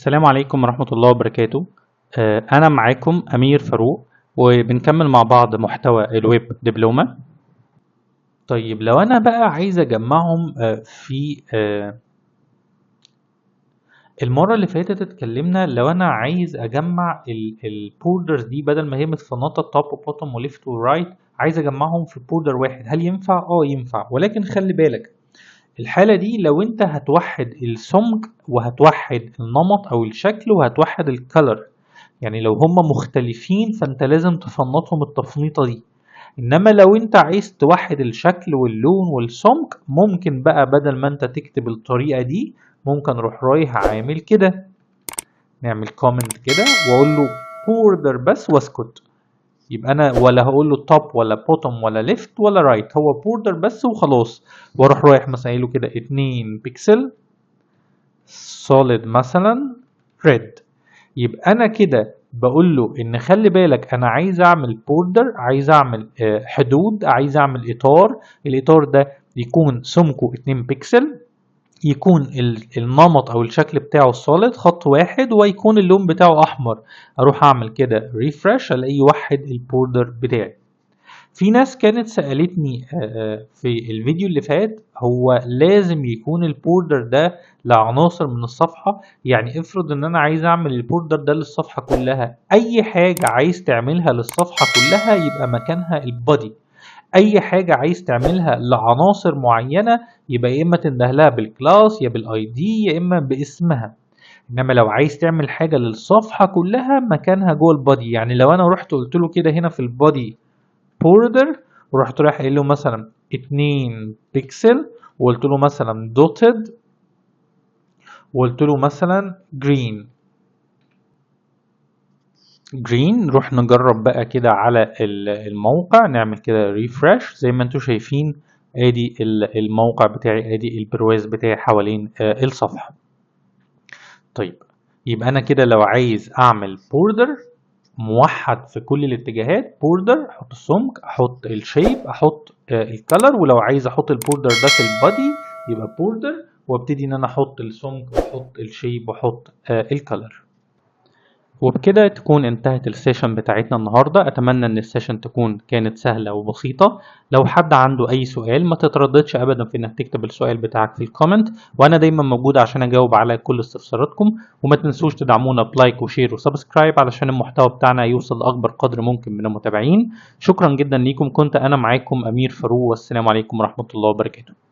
السلام عليكم ورحمة الله وبركاته. أنا معاكم أمير فاروق، وبنكمل مع بعض محتوى الويب دبلومة. طيب لو أنا بقى عايز أجمعهم في المرة اللي فاتت اتكلمنا لو أنا عايز أجمع البوردرز دي بدل ما هي متفنطة توب وبوتوم وليفت ورايت، عايز أجمعهم في بوردر واحد. هل ينفع؟ ينفع، ولكن خلي بالك الحالة دي لو انت هتوحد السمك وهتوحد النمط او الشكل وهتوحد الكالر، يعني لو هما مختلفين فانت لازم تفنطهم التفنيطة دي. انما لو انت عايز توحد الشكل واللون والسمك، ممكن بقى بدل ما انت تكتب الطريقة دي ممكن اروح رايح عامل كده، نعمل كومنت كده واقول له بوردر بس واسكت. يبقى انا ولا هقول له توب ولا بوتوم ولا ليفت ولا رايت، هو بوردر بس وخلاص. واروح رايح مثلا قايله كده 2 بيكسل سوليد مثلا ريد. يبقى انا كده بقول له ان خلي بالك انا عايز اعمل بوردر، عايز اعمل حدود، عايز اعمل اطار. الاطار ده يكون سمكه 2 بيكسل، يكون النمط او الشكل بتاعه السوليد خط واحد، ويكون اللون بتاعه احمر. اروح اعمل كده ريفرش الاقيه يوحد البوردر بتاعي. في ناس كانت سألتني في الفيديو اللي فات، هو لازم يكون البوردر ده لعناصر من الصفحة؟ يعني افرض ان انا عايز اعمل البوردر ده للصفحة كلها، اي حاجة عايز تعملها للصفحة كلها يبقى مكانها البودي. اي حاجة عايز تعملها لعناصر معينة يبقى يا اما تنده لها بالكلاس يا بالاي دي يا اما باسمها. انما لو عايز تعمل حاجة للصفحة كلها مكانها جوه البودي. يعني لو انا رحت قلت له كده هنا في البودي بوردر، ورحت رايح قايل له مثلا 2 بيكسل، وقلت له مثلا دوتد، وقلت له مثلا جرين. نروح نجرب بقى كده على الموقع، نعمل كده ريفرش زي ما انتم شايفين. ادي الموقع بتاعي، ادي البرواز بتاعي حوالين الصفحة. طيب يبقى انا كده لو عايز اعمل بوردر موحد في كل الاتجاهات، بوردر احط السمك، احط الشيب، احط الكالر. ولو عايز احط البوردر ده في البادي يبقى بوردر، وابتدي ان انا احط السمك واحط الشيب واحط الكالر. وبكده تكون انتهت السيشن بتاعتنا النهاردة. أتمنى أن السيشن تكون كانت سهلة وبسيطة. لو حد عنده أي سؤال ما تترددش أبدا في أنك تكتب السؤال بتاعك في الكومنت، وأنا دايما موجود عشان أجاوب على كل استفساراتكم. وما تنسوش تدعمونا بلايك وشير وسبسكرايب علشان المحتوى بتاعنا يوصل لأكبر قدر ممكن من المتابعين. شكرا جدا ليكم. كنت أنا معاكم أمير فاروق، والسلام عليكم ورحمة الله وبركاته.